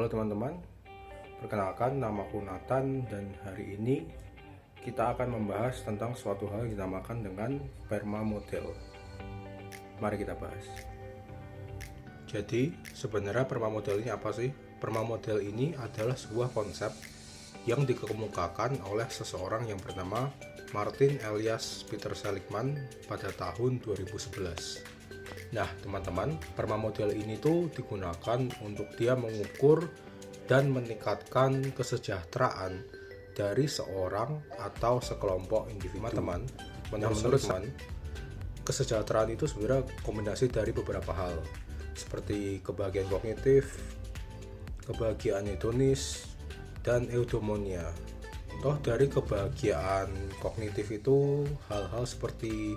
Halo teman-teman, perkenalkan namaku Nathan dan hari ini kita akan membahas tentang suatu hal yang dinamakan dengan PERMA model. Mari kita bahas. Jadi sebenarnya PERMA model ini apa sih? PERMA model ini adalah sebuah konsep yang dikemukakan oleh seseorang yang bernama Martin Elias Peter Seligman pada tahun 2011. Nah teman-teman, PERMA model ini tuh digunakan untuk dia mengukur dan meningkatkan kesejahteraan dari seorang atau sekelompok individu. Teman-teman, menurut teman, kesejahteraan itu sebenarnya kombinasi dari beberapa hal seperti kebahagiaan kognitif, kebahagiaan hedonis, dan eudaimonia. Toh dari kebahagiaan kognitif itu hal-hal seperti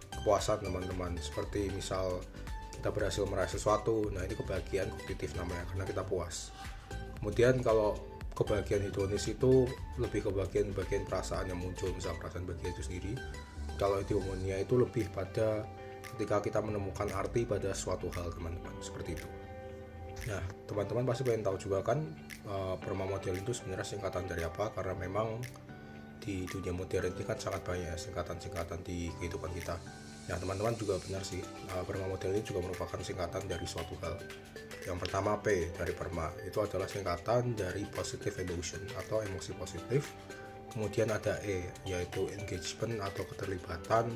kepuasan teman-teman, seperti misal kita berhasil meraih sesuatu, nah ini kebahagiaan kognitif namanya karena kita puas. Kemudian kalau kebahagiaan hedonis itu lebih ke bagian perasaan yang muncul, misal perasaan bahagia itu sendiri. Kalau eudaimonia itu lebih pada ketika kita menemukan arti pada suatu hal teman-teman, seperti itu. Nah teman-teman pasti pengen tahu juga kan PERMA model itu sebenarnya singkatan dari apa, karena memang di dunia modern ini kan sangat banyak singkatan-singkatan di kehidupan kita. Nah teman-teman juga benar sih, PERMA model ini juga merupakan singkatan dari suatu hal. Yang pertama P dari PERMA itu adalah singkatan dari positive emotion atau emosi positif. Kemudian ada E yaitu engagement atau keterlibatan.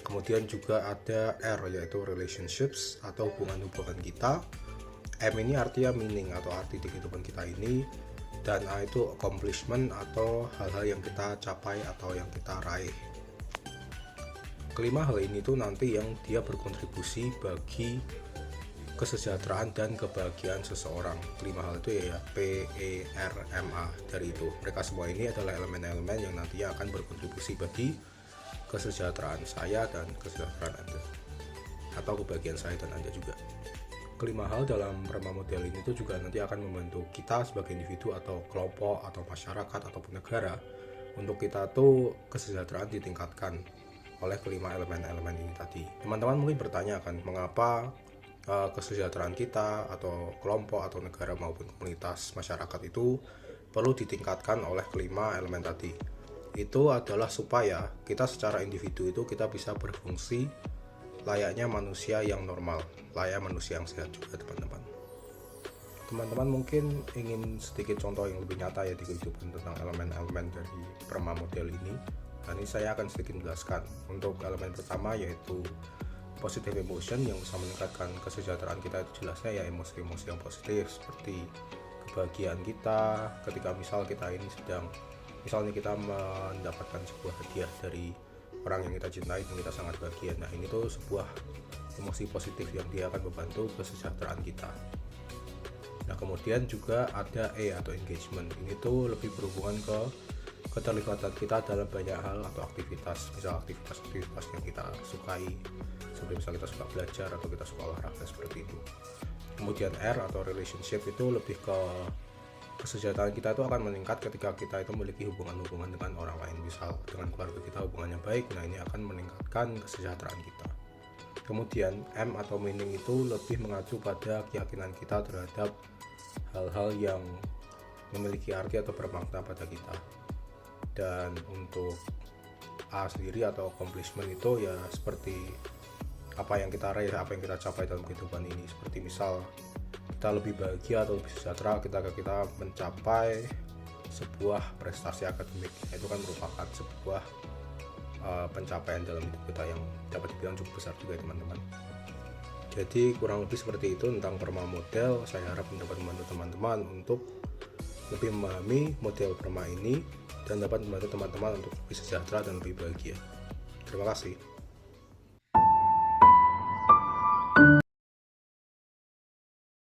Kemudian juga ada R yaitu relationships atau hubungan-hubungan kita. M ini artinya meaning atau arti di kehidupan kita ini. Dan A itu accomplishment atau hal-hal yang kita capai atau yang kita raih. Kelima hal ini tuh nanti yang dia berkontribusi bagi kesejahteraan dan kebahagiaan seseorang. Kelima hal itu ya P, E, R, M, A. Dari itu mereka semua ini adalah elemen-elemen yang nantinya akan berkontribusi bagi kesejahteraan saya dan kesejahteraan Anda, atau kebahagiaan saya dan Anda juga. Kelima hal dalam PERMA model ini tuh juga nanti akan membantu kita sebagai individu atau kelompok atau masyarakat ataupun negara untuk kita tuh kesejahteraan ditingkatkan oleh kelima elemen-elemen ini tadi. Teman-teman mungkin bertanya kan, mengapa kesejahteraan kita atau kelompok atau negara maupun komunitas masyarakat itu perlu ditingkatkan oleh kelima elemen tadi. Itu adalah supaya kita secara individu itu kita bisa berfungsi layaknya manusia yang normal, layak manusia yang sehat juga teman-teman. Teman-teman mungkin ingin sedikit contoh yang lebih nyata ya di kehidupan tentang elemen-elemen dari PERMA model ini. Nah ini saya akan sedikit menjelaskan. Untuk elemen pertama yaitu positive emotion yang bisa meningkatkan kesejahteraan kita, itu jelasnya ya emosi-emosi yang positif seperti kebahagiaan kita ketika misal kita ini sedang, misalnya kita mendapatkan sebuah hadiah dari orang yang kita cintai dan kita sangat bahagia. Nah ini tuh sebuah emosi positif yang dia akan membantu kesejahteraan kita. Nah kemudian juga ada E atau engagement. Ini tuh lebih berhubungan ke keterlibatan kita dalam banyak hal atau aktivitas, misal aktivitas yang kita sukai, seperti misal kita suka belajar atau kita suka olahraga seperti itu. Kemudian R atau relationship itu lebih ke kesejahteraan kita itu akan meningkat ketika kita itu memiliki hubungan-hubungan dengan orang lain, misal dengan keluarga kita hubungannya baik. Nah ini akan meningkatkan kesejahteraan kita. Kemudian M atau meaning itu lebih mengacu pada keyakinan kita terhadap hal-hal yang memiliki arti atau bermakna pada kita. Dan untuk A sendiri atau accomplishment itu ya seperti apa yang kita raih, apa yang kita capai dalam kehidupan ini. Seperti misal kita lebih bahagia atau lebih sejahtera ketika kita mencapai sebuah prestasi akademik. Itu kan merupakan sebuah pencapaian dalam hidup kita yang dapat dibilang cukup besar juga teman-teman. Jadi kurang lebih seperti itu tentang PERMA model. Saya harap dapat membantu teman-teman untuk lebih memahami model PERMA ini dan dapat membantu teman-teman untuk lebih sejahtera dan lebih bahagia. Terima kasih.